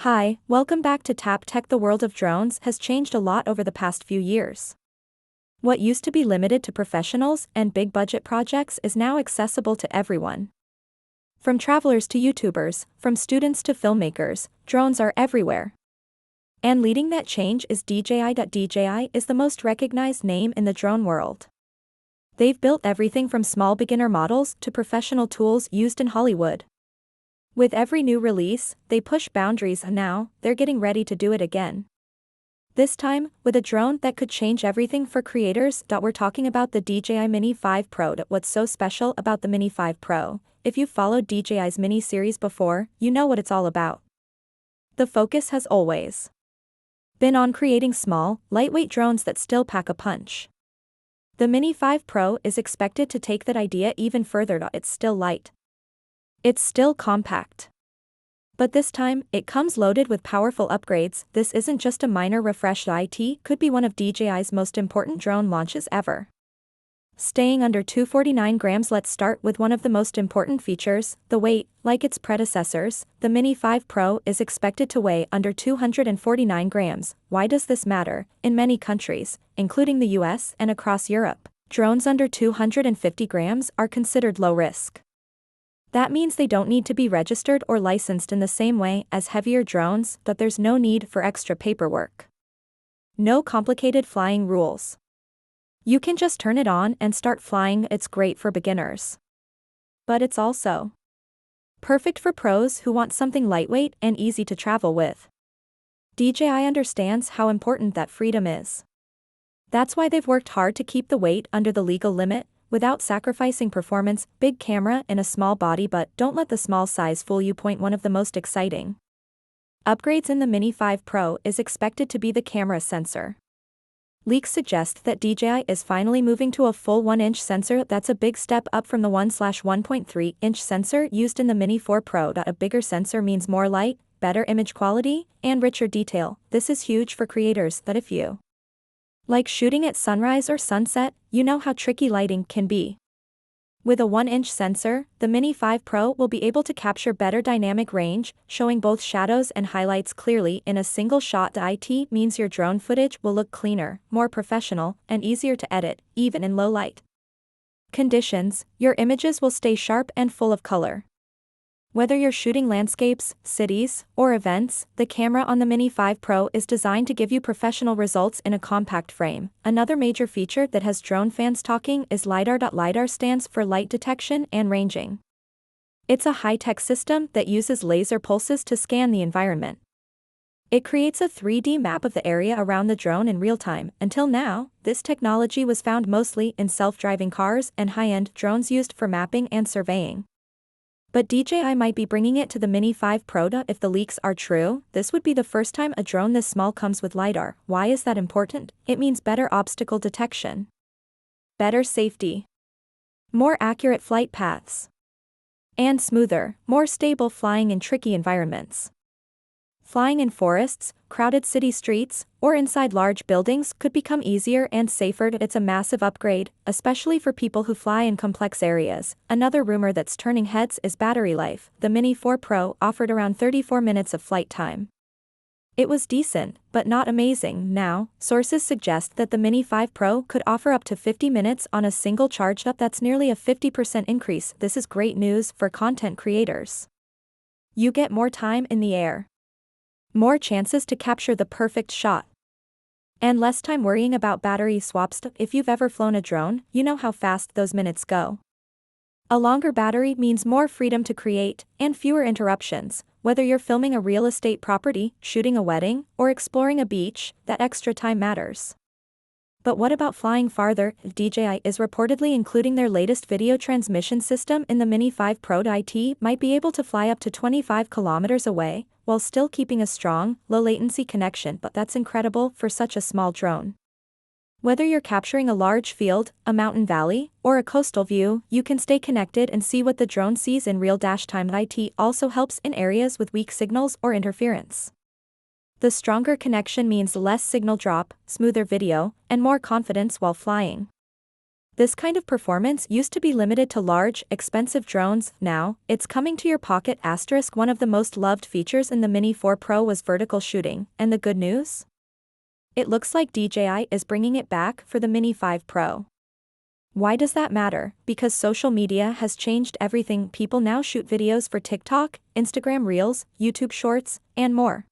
Hi, welcome back to Tap Tech. The world of drones has changed a lot over the past few years. What used to be limited to professionals and big budget projects is now accessible to everyone. From travelers to YouTubers, from students to filmmakers, drones are everywhere. And leading that change is DJI. DJI is the most recognized name in the drone world. They've built everything from small beginner models to professional tools used in Hollywood. With every new release, they push boundaries, and now they're getting ready to do it again. This time, with a drone that could change everything for creators. We're talking about the DJI Mini 5 Pro. What's so special about the Mini 5 Pro? If you've followed DJI's Mini series before, you know what it's all about. The focus has always been on creating small, lightweight drones that still pack a punch. The Mini 5 Pro is expected to take that idea even further. It's still light. It's still compact. But this time, it comes loaded with powerful upgrades. This isn't just a minor refresh. It could be one of DJI's most important drone launches ever. Staying under 249 grams, let's start with one of the most important features, the weight. Like its predecessors, the Mini 5 Pro is expected to weigh under 249 grams. Why does this matter? In many countries, including the US and across Europe, drones under 250 grams are considered low risk. That means they don't need to be registered or licensed in the same way as heavier drones, but there's no need for extra paperwork. No complicated flying rules. You can just turn it on and start flying. It's great for beginners. But it's also perfect for pros who want something lightweight and easy to travel with. DJI understands how important that freedom is. That's why they've worked hard to keep the weight under the legal limit, without sacrificing performance. Big camera in a small body, but don't let the small size fool you. One of the most exciting upgrades in the Mini 5 Pro is expected to be the camera sensor. Leaks suggest that DJI is finally moving to a full 1-inch sensor. That's a big step up from the 1/1.3-inch sensor used in the Mini 4 Pro. A bigger sensor means more light, better image quality, and richer detail. This is huge for creators. But if you like shooting at sunrise or sunset, you know how tricky lighting can be. With a 1-inch sensor, the Mini 5 Pro will be able to capture better dynamic range, showing both shadows and highlights clearly in a single shot. It means your drone footage will look cleaner, more professional, and easier to edit, even in low light conditions. Your images will stay sharp and full of color. Whether you're shooting landscapes, cities, or events, the camera on the Mini 5 Pro is designed to give you professional results in a compact frame. Another major feature that has drone fans talking is LiDAR. LiDAR stands for light detection and ranging. It's a high-tech system that uses laser pulses to scan the environment. It creates a 3D map of the area around the drone in real time. Until now, this technology was found mostly in self-driving cars and high-end drones used for mapping and surveying. But DJI might be bringing it to the Mini 5 Pro. If the leaks are true, this would be the first time a drone this small comes with LiDAR. Why is that important? It means better obstacle detection, better safety, more accurate flight paths, and smoother, more stable flying in tricky environments. Flying in forests, crowded city streets, or inside large buildings could become easier and safer. It's a massive upgrade, especially for people who fly in complex areas. Another rumor that's turning heads is battery life. The Mini 4 Pro offered around 34 minutes of flight time. It was decent, but not amazing. Now, sources suggest that the Mini 5 Pro could offer up to 50 minutes on a single charge. That's nearly a 50% increase. This is great news for content creators. You get more time in the air, more chances to capture the perfect shot, and less time worrying about battery swaps. If you've ever flown a drone, you know how fast those minutes go. A longer battery means more freedom to create, and fewer interruptions. Whether you're filming a real estate property, shooting a wedding, or exploring a beach, that extra time matters. But what about flying farther? DJI is reportedly including their latest video transmission system in the Mini 5 Pro. It might be able to fly up to 25 kilometers away, while still keeping a strong, low-latency connection. But that's incredible for such a small drone. Whether you're capturing a large field, a mountain valley, or a coastal view, you can stay connected and see what the drone sees in real time. It also helps in areas with weak signals or interference. The stronger connection means less signal drop, smoother video, and more confidence while flying. This kind of performance used to be limited to large, expensive drones. Now, it's coming to your pocket. One of the most loved features in the Mini 4 Pro was vertical shooting, and the good news? It looks like DJI is bringing it back for the Mini 5 Pro. Why does that matter? Because social media has changed everything. People now shoot videos for TikTok, Instagram Reels, YouTube Shorts, and more.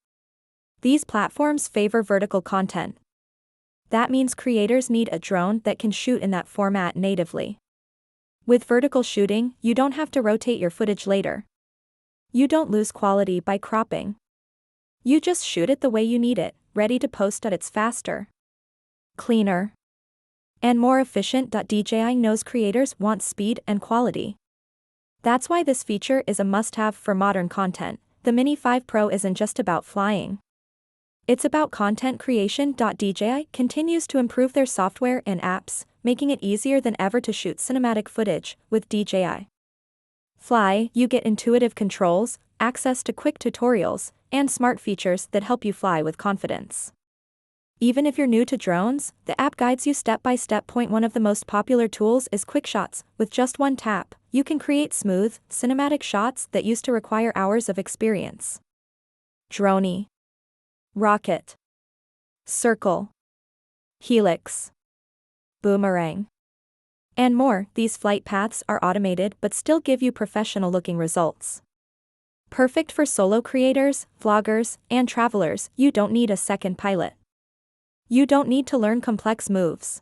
These platforms favor vertical content. That means creators need a drone that can shoot in that format natively. With vertical shooting, you don't have to rotate your footage later. You don't lose quality by cropping. You just shoot it the way you need it, ready to post. It's faster, cleaner, and more efficient. DJI knows creators want speed and quality. That's why this feature is a must-have for modern content. The Mini 5 Pro isn't just about flying. It's about content creation. DJI continues to improve their software and apps, making it easier than ever to shoot cinematic footage. With DJI Fly, you get intuitive controls, access to quick tutorials, and smart features that help you fly with confidence. Even if you're new to drones, the app guides you step by step. One of the most popular tools is Quick Shots. With just one tap, you can create smooth, cinematic shots that used to require hours of experience. Drone, rocket, circle, helix, boomerang, and more. These flight paths are automated but still give you professional-looking results. Perfect for solo creators, vloggers, and travelers. You don't need a second pilot. You don't need to learn complex moves.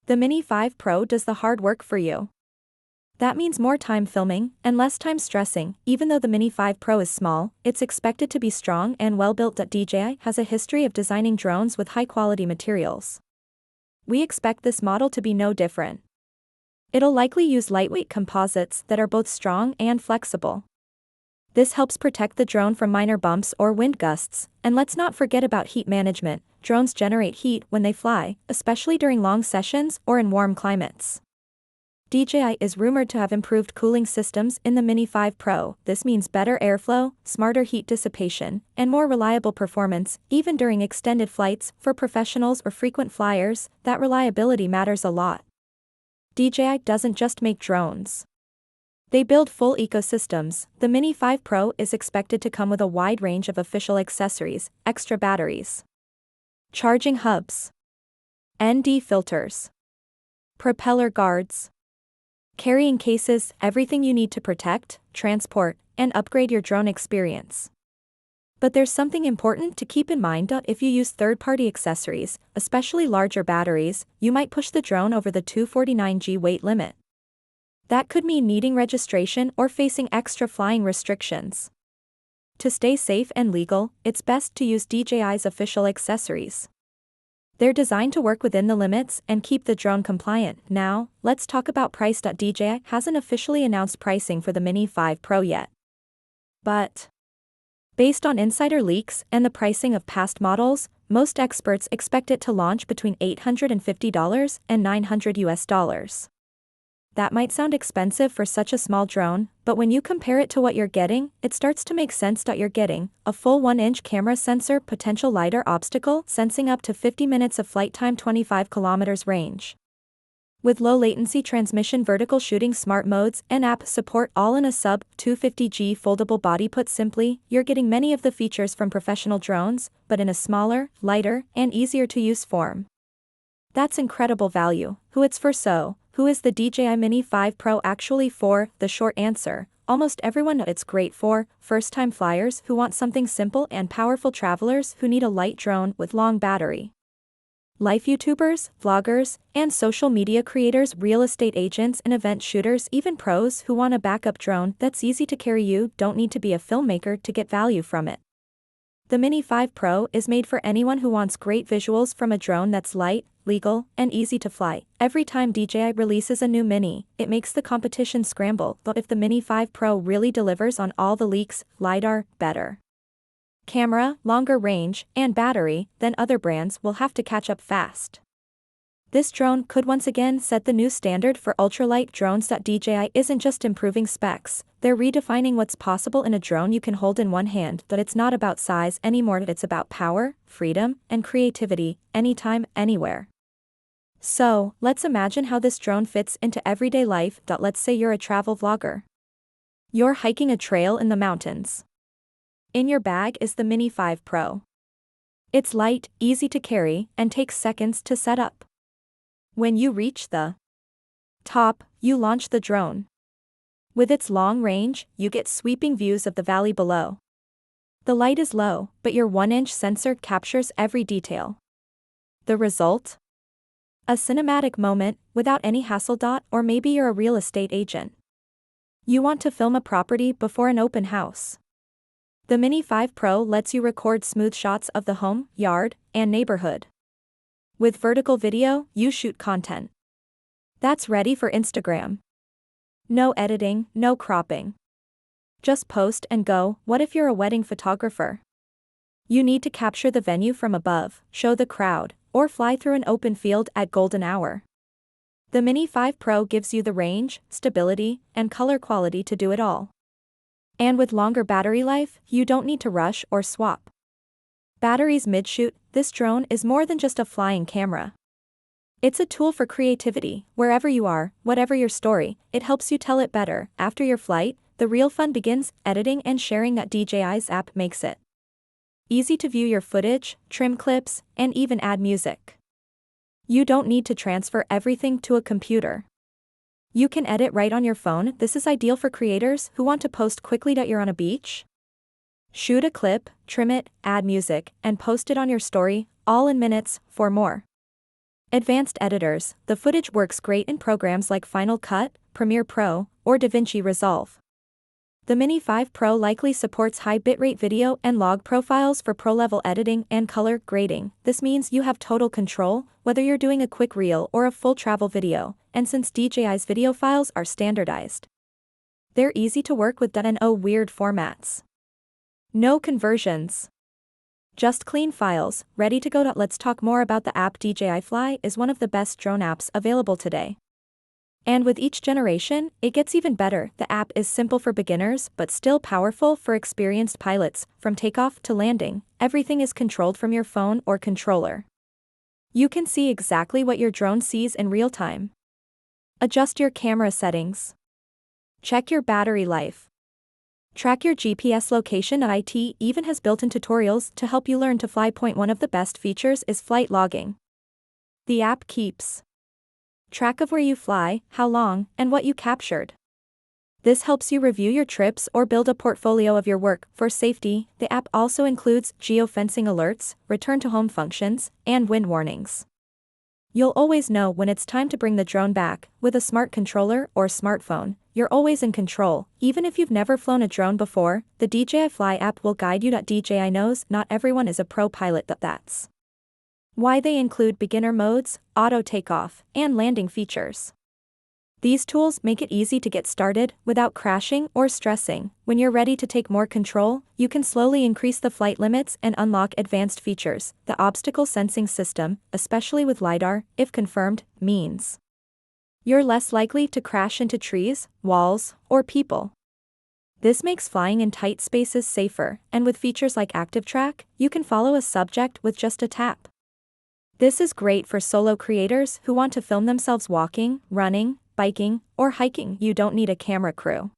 The Mini 5 Pro does the hard work for you. That means more time filming and less time stressing. Even though the Mini 5 Pro is small, it's expected to be strong and well-built. DJI has a history of designing drones with high-quality materials. We expect this model to be no different. It'll likely use lightweight composites that are both strong and flexible. This helps protect the drone from minor bumps or wind gusts. And let's not forget about heat management. Drones generate heat when they fly, especially during long sessions or in warm climates. DJI is rumored to have improved cooling systems in the Mini 5 Pro. This means better airflow, smarter heat dissipation, and more reliable performance, even during extended flights. For professionals or frequent flyers, that reliability matters a lot. DJI doesn't just make drones. They build full ecosystems. The Mini 5 Pro is expected to come with a wide range of official accessories, extra batteries, charging hubs, ND filters, propeller guards, carrying cases, everything you need to protect, transport, and upgrade your drone experience. But there's something important to keep in mind. If you use third-party accessories, especially larger batteries, you might push the drone over the 249g weight limit. That could mean needing registration or facing extra flying restrictions. To stay safe and legal, it's best to use DJI's official accessories. They're designed to work within the limits and keep the drone compliant. Now, let's talk about price. DJI hasn't officially announced pricing for the Mini 5 Pro yet. But based on insider leaks and the pricing of past models, most experts expect it to launch between $850 and $900. That might sound expensive for such a small drone, but when you compare it to what you're getting, it starts to make sense. You're getting a full 1-inch camera sensor, potential LiDAR obstacle sensing up to 50 minutes of flight time, 25 kilometers range, with low latency transmission, vertical shooting, smart modes, and app support, all in a sub 250G foldable body. Put simply, you're getting many of the features from professional drones, but in a smaller, lighter, and easier to use form. That's incredible value. Who is the DJI Mini 5 Pro actually for? The short answer, almost everyone. It's great for first-time flyers who want something simple and powerful, travelers who need a light drone with long battery life, YouTubers, vloggers, and social media creators, real estate agents and event shooters, even pros who want a backup drone that's easy to carry. You don't need to be a filmmaker to get value from it. The Mini 5 Pro is made for anyone who wants great visuals from a drone that's light, legal, and easy to fly. Every time DJI releases a new Mini, it makes the competition scramble. But if the Mini 5 Pro really delivers on all the leaks, LiDAR, better camera, longer range, and battery, then other brands will have to catch up fast. This drone could once again set the new standard for ultralight drones. DJI isn't just improving specs, they're redefining what's possible in a drone you can hold in one hand. But it's not about size anymore, it's about power, freedom, and creativity, anytime, anywhere. So, let's imagine how this drone fits into everyday life. Let's say you're a travel vlogger. You're hiking a trail in the mountains. In your bag is the Mini 5 Pro. It's light, easy to carry, and takes seconds to set up. When you reach the top, you launch the drone. With its long range, you get sweeping views of the valley below. The light is low, but your 1-inch sensor captures every detail. The result? A cinematic moment, without any hassle. Or maybe you're a real estate agent. You want to film a property before an open house. The Mini 5 Pro lets you record smooth shots of the home, yard, and neighborhood. With vertical video, you shoot content that's ready for Instagram. No editing, no cropping. Just post and go. What if you're a wedding photographer? You need to capture the venue from above, show the crowd, or fly through an open field at golden hour. The Mini 5 Pro gives you the range, stability, and color quality to do it all. And with longer battery life, you don't need to rush or swap batteries mid-shoot. This drone is more than just a flying camera. It's a tool for creativity. Wherever you are, whatever your story, it helps you tell it better. After your flight, the real fun begins, editing and sharing. DJI's app makes it easy to view your footage, trim clips, and even add music. You don't need to transfer everything to a computer. You can edit right on your phone. This is ideal for creators who want to post quickly. You're on a beach? Shoot a clip, trim it, add music, and post it on your story, all in minutes. For more advanced editors, the footage works great in programs like Final Cut, Premiere Pro, or DaVinci Resolve. The Mini 5 Pro likely supports high bitrate video and log profiles for pro-level editing and color grading. This means you have total control, whether you're doing a quick reel or a full travel video, and since DJI's video files are standardized, they're easy to work with. No weird formats. No conversions. Just clean files, ready to go. Let's talk more about the app. DJI Fly is one of the best drone apps available today. And with each generation, it gets even better. The app is simple for beginners, but still powerful for experienced pilots. From takeoff to landing, everything is controlled from your phone or controller. You can see exactly what your drone sees in real time. Adjust your camera settings. Check your battery life. Track your GPS location. It even has built-in tutorials to help you learn to fly. One of the best features is flight logging. The app keeps track of where you fly, how long, and what you captured. This helps you review your trips or build a portfolio of your work. For safety, the app also includes geofencing alerts, return-to-home functions, and wind warnings. You'll always know when it's time to bring the drone back. With a smart controller or smartphone, you're always in control. Even if you've never flown a drone before, the DJI Fly app will guide you. DJI knows not everyone is a pro pilot. That's why they include beginner modes, auto takeoff, and landing features. These tools make it easy to get started without crashing or stressing. When you're ready to take more control, you can slowly increase the flight limits and unlock advanced features. The obstacle sensing system, especially with LiDAR, if confirmed, means you're less likely to crash into trees, walls, or people. This makes flying in tight spaces safer, and with features like Active Track, you can follow a subject with just a tap. This is great for solo creators who want to film themselves walking, running, biking, or hiking. You don't need a camera crew.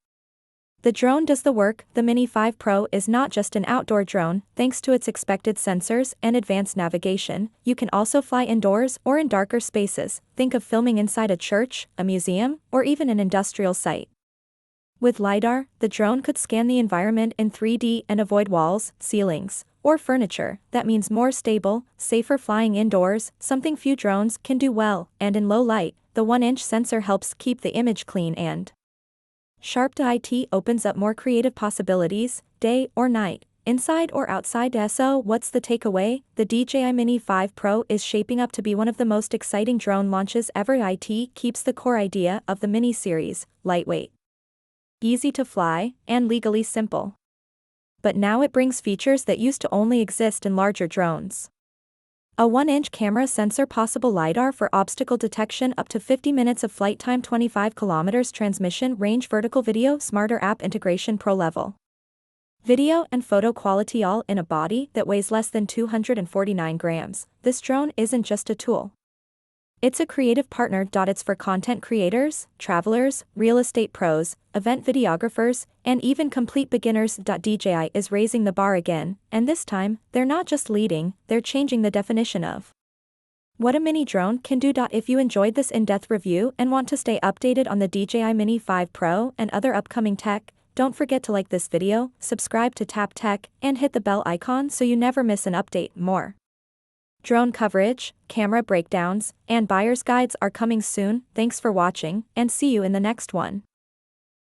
The drone does the work. The Mini 5 Pro is not just an outdoor drone. Thanks to its expected sensors and advanced navigation, you can also fly indoors or in darker spaces. Think of filming inside a church, a museum, or even an industrial site. With LiDAR, the drone could scan the environment in 3D and avoid walls, ceilings, or furniture. That means more stable, safer flying indoors, something few drones can do well, and in low light. The 1-inch sensor helps keep the image clean and sharp. It opens up more creative possibilities, day or night, inside or outside. So what's the takeaway? The DJI Mini 5 Pro is shaping up to be one of the most exciting drone launches ever. It keeps the core idea of the Mini series, lightweight, easy to fly, and legally simple. But now it brings features that used to only exist in larger drones. A 1-inch camera sensor, possible LiDAR for obstacle detection, up to 50 minutes of flight time, 25 kilometers transmission range, vertical video, smarter app integration, pro level video and photo quality, all in a body that weighs less than 249 grams. This drone isn't just a tool. It's a creative partner. It's for content creators, travelers, real estate pros, event videographers, and even complete beginners. DJI is raising the bar again, and this time, they're not just leading, they're changing the definition of what a mini drone can do. If you enjoyed this in-depth review and want to stay updated on the DJI Mini 5 Pro and other upcoming tech, don't forget to like this video, subscribe to Tap Tech, and hit the bell icon so you never miss an update. More drone coverage, camera breakdowns, and buyer's guides are coming soon. Thanks for watching, and see you in the next one.